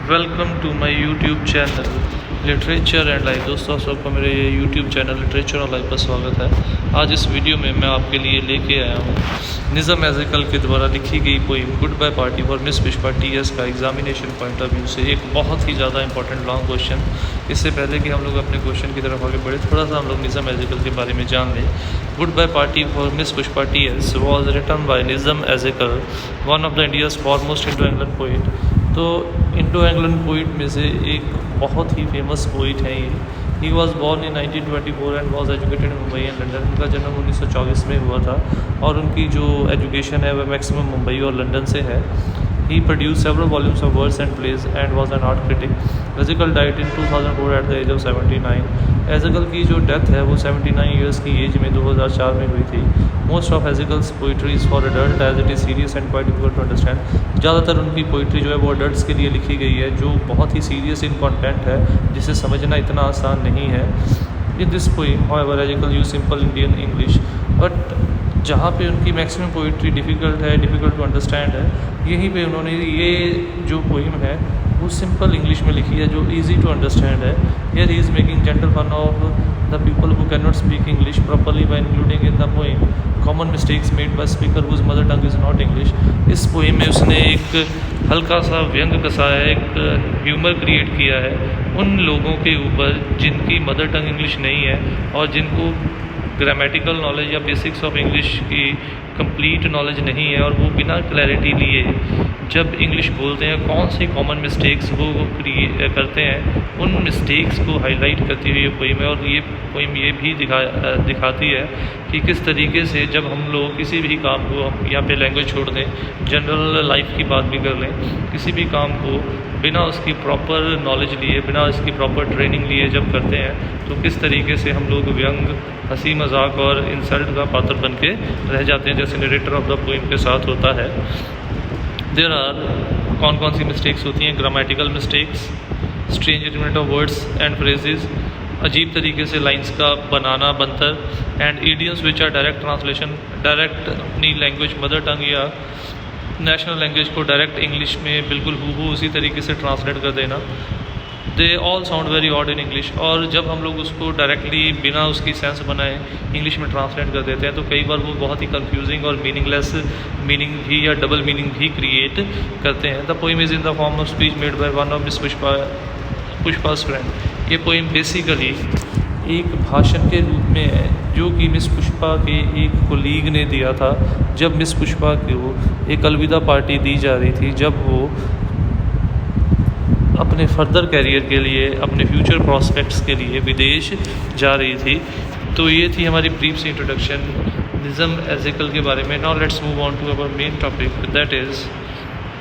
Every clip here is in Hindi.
Welcome to my YouTube channel literature and life. दोस्तों, सबको मेरे ये यूट्यूब चैनल लिटरेचर और लाइफ पर स्वागत है। आज इस वीडियो में मैं आपके लिए लेके आया हूँ निज़म एज़ेकल के द्वारा लिखी गई poem goodbye party for miss Pushpa TS का एग्जामिनेशन पॉइंट ऑफ व्यू से एक बहुत ही ज़्यादा इंपॉर्टेंट लॉन्ग क्वेश्चन। इससे पहले कि हम लोग अपने क्वेश्चन की तरफ आगे बढ़े, थोड़ा सा हम लोग निज़म एज़ेकल के बारे में जान लें। Goodbye party for miss Pushpa T S was written by Nissim Ezekiel, one of the India's foremost Indo Anglian poet. तो इंडो एंग्लन पोइट में से एक बहुत ही फेमस पोइट है ये। He was born in 1924 and was educated in Mumbai and London. उनका जन्म 1924 में हुआ था और उनकी जो एजुकेशन है वह मैक्सिमम मुंबई और लंदन से है। He produced several volumes of verse and plays and was an art critic. Ezekiel died in 2004 at the age of 79. Ezekiel की जो डेथ है वो 79 ईयर्स की एज में 2004 में हुई थी। Most of Ezekiel's poetry is for adult as it is serious and quite difficult to understand. ज़्यादातर उनकी पोइट्री जो है वो अडल्ट्स के लिए लिखी गई है, जो बहुत ही सीरियस इन कंटेंट है, जिसे समझना इतना आसान नहीं है। In this poem, however, Ezekiel used simple Indian English, but जहाँ पे उनकी मैक्सिमम पोइट्री डिफ़िकल्ट है, डिफ़िकल्ट टू अंडरस्टैंड है, यहीं पे उन्होंने ये जो पोइम है वो सिंपल इंग्लिश में लिखी है, जो इजी टू अंडरस्टैंड है। Here he is making gentle fun of the people who can not speak English properly by including in the poem common mistakes made by speaker whose mother tongue is not English. इस पोइम में उसने एक हल्का सा व्यंग कसा है, एक ह्यूमर क्रिएट किया है उन लोगों के ऊपर जिनकी मदर टंग इंग्लिश नहीं है और जिनको ग्रामेटिकल नॉलेज या बेसिक्स ऑफ इंग्लिश की कंप्लीट नॉलेज नहीं है, और वो बिना क्लैरिटी लिए जब इंग्लिश बोलते हैं कौन सी कॉमन मिस्टेक्स वो करते हैं, उन मिस्टेक्स को हाईलाइट करती हुई ये पोइम है। और ये पोइम ये भी दिखाती है कि किस तरीके से जब हम लोग किसी भी काम को, हम यहाँ पे लैंग्वेज छोड़ दें, जनरल लाइफ की बात भी कर लें, किसी भी काम को बिना उसकी प्रॉपर नॉलेज लिए, बिना उसकी प्रॉपर ट्रेनिंग लिए जब करते हैं, तो किस तरीके से हम लोग व्यंग, हंसी मजाक और इंसल्ट का पात्र बन के रह जाते हैं, जैसे नरेटर ऑफ द पोइम के साथ होता है। देयर आर कौन कौन सी मिस्टेक्स होती हैं? Grammatical mistakes, strange arrangement of words and phrases, अजीब तरीके से लाइंस का बनाना बनतर, and idioms which are direct translation, direct अपनी लैंग्वेज मदर टंग या नेशनल लैंग्वेज को डायरेक्ट इंग्लिश में बिल्कुल हूबहू उसी तरीके से ट्रांसलेट कर देना। They all sound very odd in English, और जब हम लोग उसको डायरेक्टली बिना उसकी सेंस बनाए इंग्लिश में ट्रांसलेट कर देते हैं तो कई बार वो बहुत ही कंफ्यूजिंग और मीनिंगलेस मीनिंग भी या डबल मीनिंग भी क्रिएट करते हैं। The poem is in the form of speech made by one of miss पुष्पा's फ्रेंड। ये पोइम बेसिकली एक भाषण के रूप में है जो कि मिस पुष्पा के एक कोलीग ने दिया था जब मिस पुष्पा को एक अलविदा पार्टी दी जा रही थी, जब वो अपने फर्दर कैरियर के लिए, अपने फ्यूचर प्रॉस्पेक्ट्स के लिए विदेश जा रही थी। तो ये थी हमारी ब्रीफ सी इंट्रोडक्शन निज़म एज़ेकल के बारे में। Now let's move on to our main topic, that is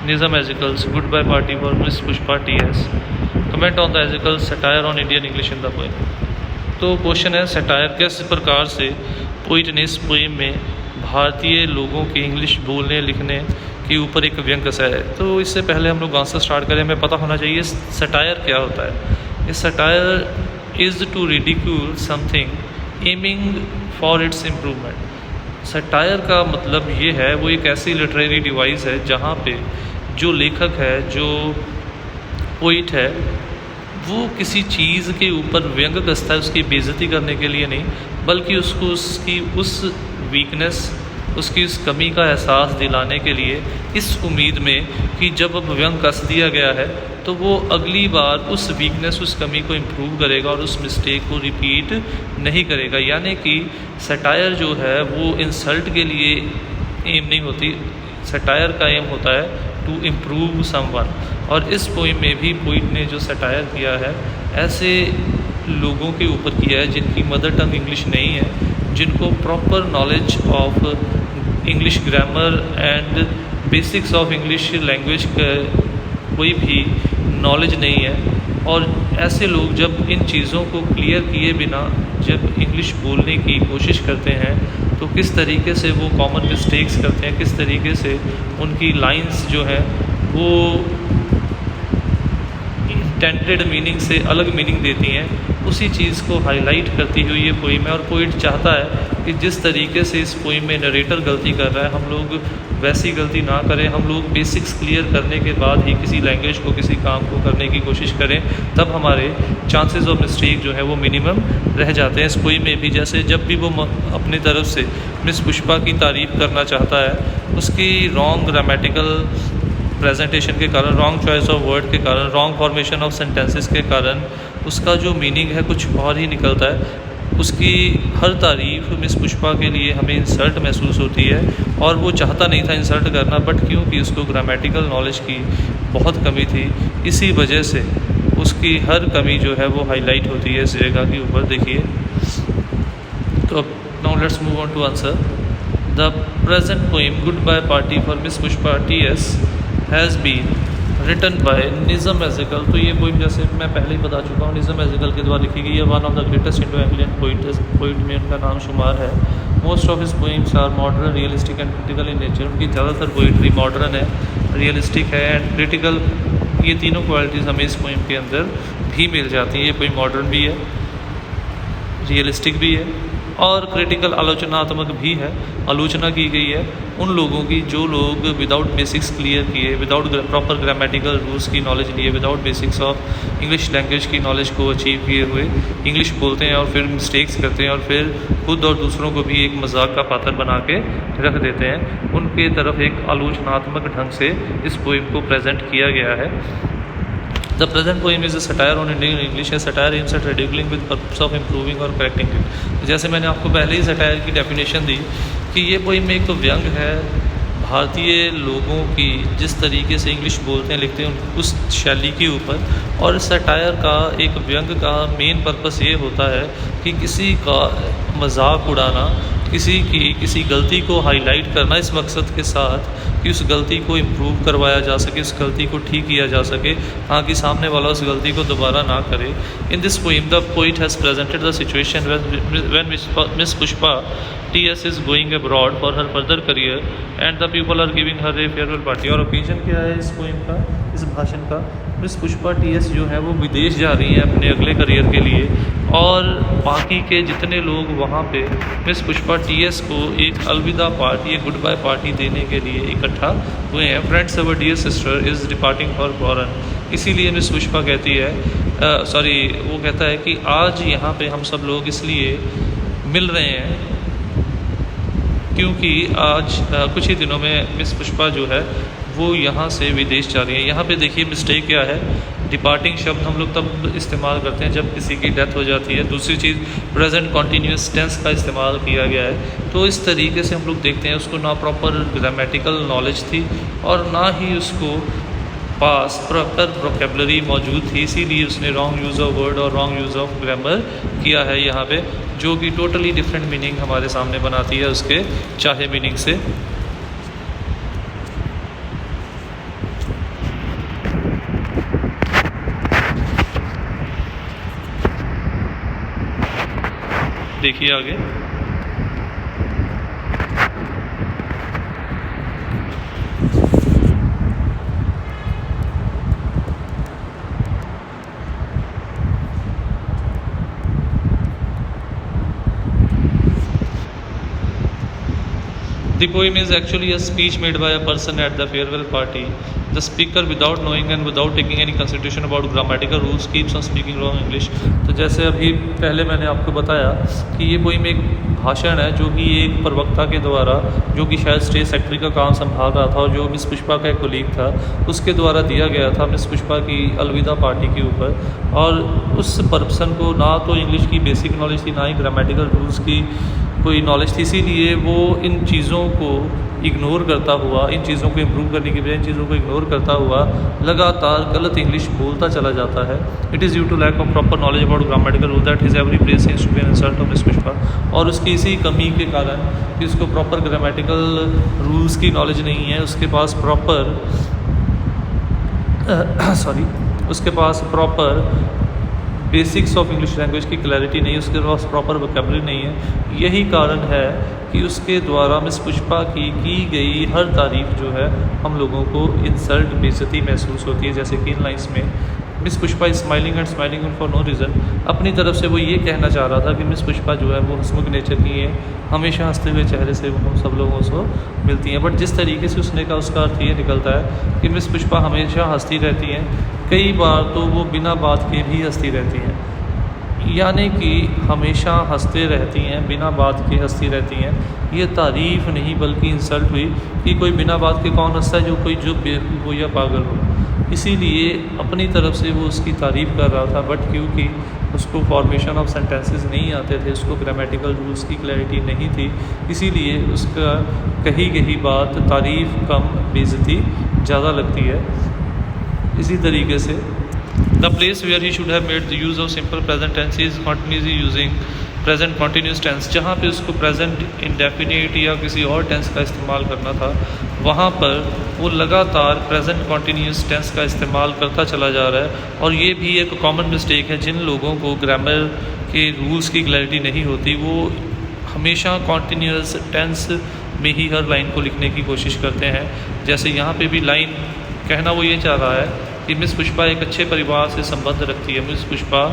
Nissim Ezekiel's goodbye party for miss Pushpa T S. Comment on the Ezekiel satire on Indian English in the poem. तो क्वेश्चन है, सटायर किस प्रकार से पोइट ने इस पोइम में भारतीय लोगों के इंग्लिश बोलने लिखने के ऊपर एक व्यंग कसा है। तो इससे पहले हम लोग आंसर स्टार्ट करें, हमें पता होना चाहिए सटायर क्या होता है। ये satire is to ridicule something aiming for its improvement. Satire का मतलब ये है, वो एक ऐसी लिटरेरी डिवाइस है जहाँ पे जो लेखक है, जो पोइट है, वो किसी चीज़ के ऊपर व्यंग कसता है उसकी बेइज्जती करने के लिए नहीं, बल्कि उसको उसकी उस वीकनेस, उसकी उस कमी का एहसास दिलाने के लिए, इस उम्मीद में कि जब अब व्यंग कस दिया गया है तो वो अगली बार उस वीकनेस, उस कमी को इम्प्रूव करेगा और उस मिस्टेक को रिपीट नहीं करेगा। यानी कि सटायर जो है वो इंसल्ट के लिए एम नहीं होती, सटायर का एम होता है टू इम्प्रूव समवन। और इस पोइम में भी पोइट ने जो सटायर किया है ऐसे लोगों के ऊपर किया है जिनकी मदर टंग इंग्लिश नहीं है, जिनको proper knowledge of English grammar and basics of English language का कोई भी नॉलेज नहीं है। और ऐसे लोग जब इन चीज़ों को क्लियर किए बिना जब इंग्लिश बोलने की कोशिश करते हैं तो किस तरीके से वो कॉमन मिस्टेक्स करते हैं, किस तरीके से उनकी लाइंस जो है वो इंटेंडेड मीनिंग से अलग मीनिंग देती हैं, उसी चीज़ को हाईलाइट करती हुई ये पोइम है। और पोइट चाहता है कि जिस तरीके से इस पोइम में नरेटर गलती कर रहा है, हम लोग वैसी गलती ना करें। हम लोग बेसिक्स क्लियर करने के बाद ही किसी लैंग्वेज को, किसी काम को करने की कोशिश करें, तब हमारे चांसेस ऑफ मिस्टेक जो है वो मिनिमम रह जाते हैं। इस पोएम में भी जैसे जब भी वो अपनी तरफ से मिस पुष्पा की तारीफ़ करना चाहता है, उसकी रॉन्ग ग्रामेटिकल प्रेजेंटेशन के कारण, रॉन्ग चॉइस ऑफ वर्ड के कारण, रॉन्ग फॉर्मेशन ऑफ सेंटेंसेस के कारण उसका जो मीनिंग है कुछ और ही निकलता है। उसकी हर तारीफ़ मिस पुष्पा के लिए हमें इंसल्ट महसूस होती है, और वो चाहता नहीं था इंसल्ट करना, बट क्योंकि उसको ग्रामेटिकल नॉलेज की बहुत कमी थी, इसी वजह से उसकी हर कमी जो है वो हाईलाइट होती है इस जगह के ऊपर। देखिए, तो अब now let's move on to answer. The present poem goodbye party for miss Pushpa TS has been written by Nissim Ezekiel. तो ये पोइम जैसे मैं पहले ही बता चुका हूँ, निज़म एज़ेकल के द्वारा लिखी गई है। One of the greatest Indo Anglian poet में उनका नाम शुमार है। Most of his poems are modern, realistic and critical in nature. उनकी ज़्यादातर पोइट्री मॉडर्न है, रियलिस्टिक है एंड क्रिटिकल। ये तीनों क्वालिटीज़ हमें इस पोइम के अंदर भी मिल जाती हैं। ये पोइम मॉडर्न भी है, रियलिस्टिक भी है और क्रिटिकल, आलोचनात्मक भी है। आलोचना की गई है उन लोगों की जो लोग विदाउट बेसिक्स क्लियर किए, विदाउट प्रॉपर ग्रामेटिकल रूल्स की नॉलेज लिए, without basics of English language की नॉलेज को अचीव किए हुए इंग्लिश बोलते हैं और फिर मिस्टेक्स करते हैं और फिर खुद और दूसरों को भी एक मजाक का पात्र बना के रख देते हैं। उनके तरफ एक आलोचनात्मक ढंग से इस पोइम को प्रेजेंट किया गया है। The present poem is a satire on Indian English. A satire aims at ridiculing with purpose of improving or correcting it. जैसे मैंने आपको पहले ही सटायर की डेफिनेशन दी कि ये पोइम में एक तो व्यंग है भारतीय लोगों की, जिस तरीके से इंग्लिश बोलते हैं, लिखते हैं, उस शैली के ऊपर। और सटायर का एक व्यंग का मेन पर्पस ये होता है कि किसी का मजाक उड़ाना, किसी गलती को हाईलाइट करना, इस मकसद के साथ कि उस गलती को इम्प्रूव करवाया जा सके, उस गलती को ठीक किया जा सके, ताकि सामने वाला उस गलती को दोबारा ना करे। In this poem the poet has presented the situation when miss Pushpa TS is going abroad for her further career and the people are giving her a farewell party. और ओकेजन क्या है इस पोइम का, इस भाषण का? मिस पुष्पा TS जो है वो विदेश जा रही हैं अपने अगले करियर के लिए, और बाकी के जितने लोग वहाँ पे मिस पुष्पा TS को एक अलविदा पार्टी, एक गुड बाय पार्टी देने के लिए इकट्ठा हुए हैं। Friends, our dear sister is departing for foreign. इसीलिए मिस पुष्पा कहती है, वो कहता है कि आज यहाँ पे हम सब लोग इसलिए मिल रहे हैं क्योंकि आज कुछ ही दिनों में मिस पुष्पा जो है वो यहाँ से विदेश जा रही है। यहाँ पे देखिए मिस्टेक क्या है, डिपार्टिंग शब्द हम लोग तब इस्तेमाल करते हैं जब किसी की डेथ हो जाती है। दूसरी चीज़, प्रेजेंट कॉन्टीन्यूस टेंस का इस्तेमाल किया गया है। तो इस तरीके से हम लोग देखते हैं उसको ना प्रॉपर ग्रामेटिकल नॉलेज थी और ना ही उसको पास प्रॉपर वोकैबुलरी मौजूद थी, इसीलिए उसने रॉन्ग यूज़ ऑफ वर्ड और रॉन्ग यूज़ ऑफ ग्रामर किया है यहाँ पे, जो कि टोटली डिफरेंट मीनिंग हमारे सामने बनाती है उसके चाहे मीनिंग से। देखिए आगे, The poem is actually a speech made by a person at the farewell party. The speaker, without knowing and without taking any consideration about grammatical rules, keeps on speaking wrong English. तो जैसे अभी पहले मैंने आपको बताया कि ये पोइम एक भाषण है जो कि एक प्रवक्ता के द्वारा, जो कि शायद स्टेट सेक्रेटरी का काम संभाल रहा था और जो मिस पुष्पा का एक कोलीग था, उसके द्वारा दिया गया था मिस पुष्पा की अलविदा पार्टी के ऊपर। और उस पर्सन को ना तो इंग्लिश की बेसिक नॉलेज थी, ना ही ग्रामेटिकल रूल्स की कोई नॉलेज थी, इसीलिए वो इन चीज़ों को इग्नोर करता हुआ, इन चीज़ों को इम्प्रूव करने की बजाय इन चीज़ों को इग्नोर करता हुआ लगातार गलत इंग्लिश बोलता चला जाता है। It is due to lack of proper knowledge about grammatical rule that is every place seems to be an insult of miss Pushpa. और उसकी इसी कमी के कारण कि उसको प्रॉपर ग्रामेटिकल रूल्स की नॉलेज नहीं है, उसके पास proper basics of English language की क्लैरिटी नहीं है, उसके पास प्रॉपर वोकैबुलरी नहीं है। यही कारण है कि उसके द्वारा मिस पुष्पा की गई हर तारीफ़ जो है हम लोगों को इंसल्ट, बेइज्जती महसूस होती है। जैसे कि इन लाइन्स में miss Pushpa is smiling and smiling for no reason. अपनी तरफ से वो ये कहना चाह रहा था कि मिस पुष्पा जो है वो हंसमुख नेचर की है, हमेशा हंसते हुए चेहरे से वो हम सब लोगों को मिलती हैं। बट जिस तरीके से उसने कहा उसका अर्थ ये निकलता है कि मिस पुष्पा हमेशा हंसती रहती हैं, कई बार तो वो बिना बात के भी हंसती रहती हैं, यानी कि हमेशा हंसते रहती हैं, बिना बात के हंसती रहती हैं। ये तारीफ़ नहीं बल्कि इंसल्ट हुई कि कोई बिना बात के कौन हंसता है, जो बेवकूफ़ हो या पागल हो। इसीलिए अपनी तरफ से वो उसकी तारीफ़ कर रहा था, बट क्योंकि उसको फॉर्मेशन ऑफ सेंटेंसेस नहीं आते थे, उसको ग्रामेटिकल रूल्स की क्लैरिटी नहीं थी, इसीलिए उसका कही गई बात तारीफ़ कम बेइज्जती ज़्यादा लगती है। इसी तरीके से the place where he should have made the use of simple present tense is continuously using present continuous tense. जहाँ पे उसको प्रेजेंट इंडेफिनिट या किसी और टेंस का इस्तेमाल करना था, वहाँ पर वो लगातार प्रेजेंट कॉन्टीन्यूस टेंस का इस्तेमाल करता चला जा रहा है। और ये भी एक कॉमन मिस्टेक है, जिन लोगों को ग्रामर के रूल्स की क्लैरिटी नहीं होती वो हमेशा कॉन्टीन्यूस टेंस में ही हर लाइन को लिखने की कोशिश करते हैं। जैसे यहाँ पे भी लाइन कहना वो ये चाह रहा है कि मिस पुष्पा एक अच्छे परिवार से संबंध रखती है, miss Pushpa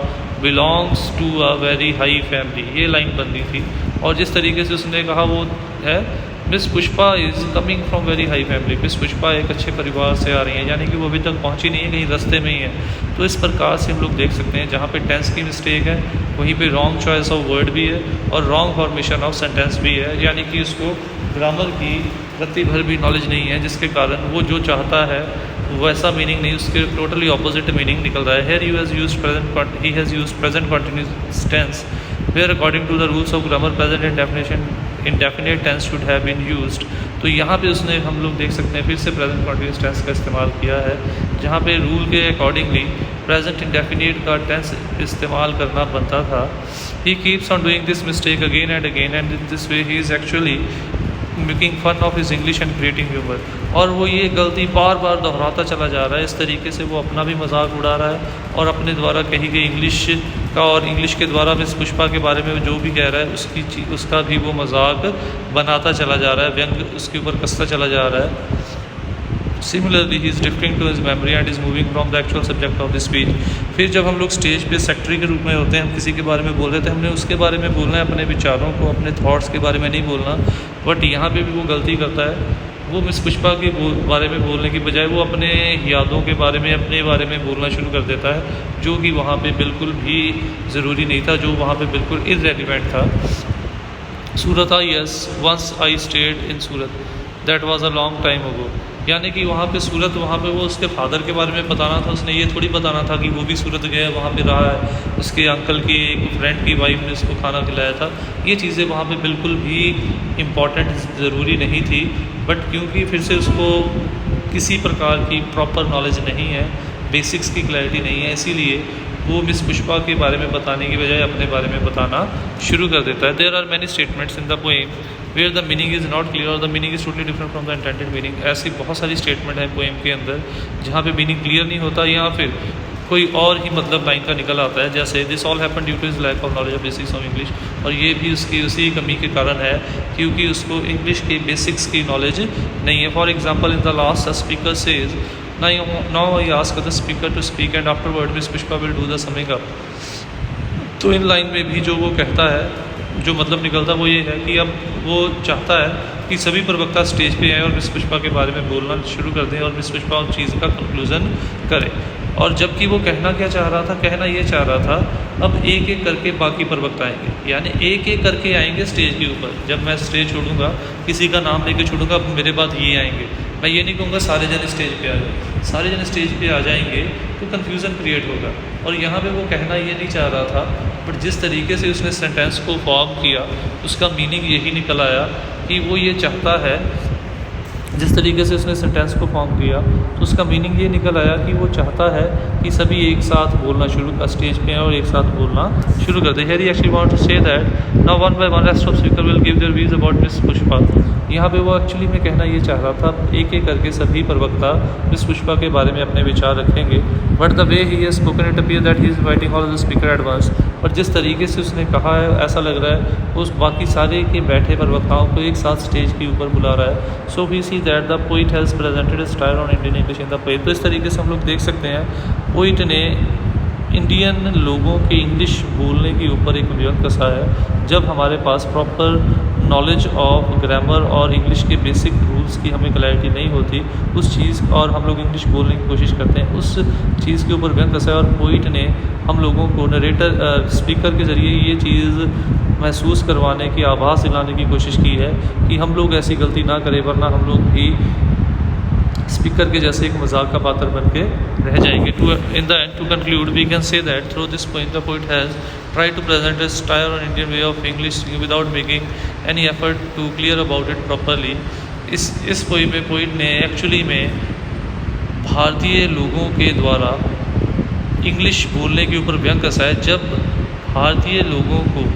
belongs to a very high family, ये लाइन बननी थी। और जिस तरीके से उसने कहा वो है miss Pushpa is coming from very high family, miss Pushpa एक अच्छे परिवार से आ रही हैं, यानी कि वो अभी तक पहुंची नहीं है, कहीं रास्ते में ही है। तो इस प्रकार से हम लोग देख सकते हैं जहाँ पे टेंस की मिस्टेक है वहीं पे रॉन्ग चॉइस ऑफ वर्ड भी है और रॉन्ग फॉर्मेशन ऑफ सेंटेंस भी है, यानी कि उसको ग्रामर की रत्ती भर भी नॉलेज नहीं है, जिसके कारण वो जो चाहता है वैसा मीनिंग नहीं, उसके टोटली ऑपोजिट मीनिंग निकल रहा है। Here he has used present continuous tense where according to the rules of grammar present indefinite tense should have been used. तो यहाँ पे उसने हम लोग देख सकते हैं फिर से प्रेजेंट कॉन्टिन्यूस टेंस का इस्तेमाल किया है, जहाँ पे रूल के अकॉर्डिंगली प्रेजेंट इंडेफिनिट का टेंस इस्तेमाल करना बनता था। He keeps on doing this mistake again and in this way he is actually making fun of his English and creating humour. और वो ये गलती बार बार दोहराता चला जा रहा है, इस तरीके से वो अपना भी मजाक उड़ा रहा है और अपने द्वारा कही गई इंग्लिश का और इंग्लिश के द्वारा मिस पुष्पा के बारे में जो भी कह रहा है उसका भी वो मजाक बनाता चला जा रहा है, व्यंग उसके ऊपर कसता चला जा रहा है। Similarly he is differing to his memory and is moving from the actual subject of the speech. फिर जब हम लोग स्टेज पे सेक्रेटरी के रूप में होते हैं, हम किसी के बारे में बोल रहे थे, हमने उसके बारे में बोलना है, अपने विचारों को अपने थॉट्स के बारे में नहीं बोलना। बट यहाँ पे भी वो गलती करता है, वो मिस पुष्पा के बारे में बोलने की बजाय वो अपने यादों के बारे में अपने बारे में बोलना शुरू कर देता है, जो कि वहाँ पे बिल्कुल भी ज़रूरी नहीं था, जो वहाँ पे बिल्कुल इररेलेवेंट था। Surat yes once I stayed in Surat that was a long time ago, यानी कि वहाँ पे सूरत, वहाँ पे वो उसके फादर के बारे में बताना था, उसने ये थोड़ी बताना था कि वो भी सूरत गया, वहाँ पे रहा है, उसके अंकल की एक फ्रेंड की वाइफ ने उसको खाना खिलाया था। ये चीज़ें वहाँ पे बिल्कुल भी इम्पॉर्टेंट ज़रूरी नहीं थी, बट क्योंकि फिर से उसको किसी प्रकार की प्रॉपर नॉलेज नहीं है, बेसिक्स की क्लैरिटी नहीं है, इसीलिए वो मिस पुष्पा के बारे में बताने की बजाय अपने बारे में बताना शुरू कर देता है। There are many statements in the poem where the meaning is not clear और the meaning is totally different from the intended meaning. ऐसी बहुत सारी स्टेटमेंट है पोएम के अंदर जहाँ पे मीनिंग क्लियर नहीं होता या फिर कोई और ही मतलब लाइन का निकल आता है, जैसे this all happen due to his lack of knowledge of basics of English. और ये भी उसकी उसी कमी के कारण है क्योंकि उसको इंग्लिश के बेसिक्स की नॉलेज नहीं है। For example in the last speaker says now I ask the speaker to speak and afterward Miss Pushpa will do the summing up। तो इन लाइन में भी जो वो कहता है, जो मतलब निकलता है वो ये है कि अब वो चाहता है कि सभी प्रवक्ता स्टेज पे आए और मिस पुष्पा के बारे में बोलना शुरू कर दें और मिस पुष्पा उस चीज़ का कंक्लूज़न करे। और जबकि वो कहना क्या चाह रहा था, कहना ये चाह रहा था अब एक एक करके बाकी प्रवक्ता आएंगे, यानी एक एक करके आएंगे स्टेज के ऊपर। जब मैं स्टेज छोड़ूंगा, किसी का नाम लेके छोड़ूंगा, मेरे बाद ये आएंगे, मैं ये नहीं कहूँगा सारे जन स्टेज पे आ जाए, सारे जन स्टेज पे आ जाएंगे तो कन्फ्यूज़न क्रिएट होगा। और यहाँ पे वो कहना ये नहीं चाह रहा था, बट जिस तरीके से उसने सेंटेंस को फॉर्म किया उसका मीनिंग यही निकल आया कि वो ये चाहता है, जिस तरीके से उसने सेंटेंस को फॉर्म किया तो उसका मीनिंग ये निकल आया कि वो चाहता है कि सभी एक साथ बोलना शुरू कर, स्टेज पे और एक साथ बोलना शुरू कर दे। Here he actually want to say that now one by one rest of speaker will give their views about miss Pushpa. यहाँ पे वो एक्चुअली में कहना ये चाह रहा था एक एक करके सभी प्रवक्ता मिस पुष्पा के बारे में अपने विचार रखेंगे। But the way he has spoken it appear that he is inviting all the speaker at once. और जिस तरीके से उसने कहा है ऐसा लग रहा है उस बाकी सारे के बैठे प्रवक्ताओं को एक साथ स्टेज के ऊपर बुला रहा है। So we see that the poet has presented style on Indian English in the poem. तो इस तरीके से हम लोग देख सकते हैं पोइट ने इंडियन लोगों के इंग्लिश बोलने के ऊपर एक व्यंग कसा है। जब हमारे पास प्रॉपर नॉलेज ऑफ ग्रामर और इंग्लिश के बेसिक रूल्स की हमें क्लैरिटी नहीं होती उस चीज़ और हम लोग इंग्लिश बोलने की कोशिश करते हैं, उस चीज़ के ऊपर व्यंग कसा है। और पोइट ने हम लोगों को नरेटर स्पीकर के ज़रिए ये चीज़ महसूस करवाने की, आभास दिलाने की कोशिश की है कि हम लोग ऐसी गलती ना करें वरना हम लोग भी स्पीकर के जैसे एक मजाक का पात्र बन के रह जाएंगे। In the end to conclude we can say that through this poem the poet has try to present a style of Indian way of English without making any effort to clear about it properly. इस पोएम में पोएट ने एक्चुअली में भारतीय लोगों के द्वारा इंग्लिश बोलने के ऊपर व्यंग कसा है। जब भारतीय लोगों को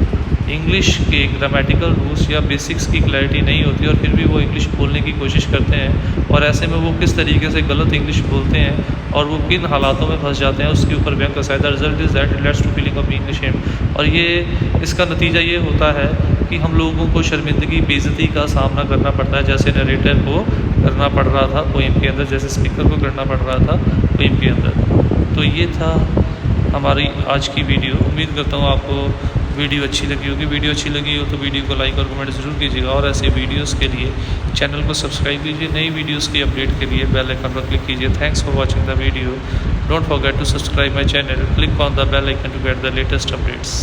इंग्लिश के ग्रामेटिकल रूल्स या बेसिक्स की क्लैरिटी नहीं होती और फिर भी वो इंग्लिश बोलने की कोशिश करते हैं और ऐसे में वो किस तरीके से गलत इंग्लिश बोलते हैं और वो किन हालातों में फंस जाते हैं उसके ऊपर व्यंग कसा है। The result is that it leads to feeling of being ashamed. और ये इसका नतीजा ये होता है कि हम लोगों को शर्मिंदगी, बेइज्जती का सामना करना पड़ता है, जैसे नरेटर को करना पड़ रहा था पोएम के अंदर, जैसे स्पीकर को करना पड़ रहा था पोएम के अंदर। तो ये था हमारी आज की वीडियो। उम्मीद करता हूँ आपको वीडियो अच्छी लगी होगी। वीडियो अच्छी लगी हो तो वीडियो को लाइक और कमेंट ज़रूर कीजिएगा और ऐसे वीडियोस के लिए चैनल को सब्सक्राइब कीजिए। नई वीडियोस की अपडेट के लिए बेल आइकन पर क्लिक कीजिए। Thanks for watching the video. Don't forget to subscribe my channel, click on the bell icon to get the latest updates.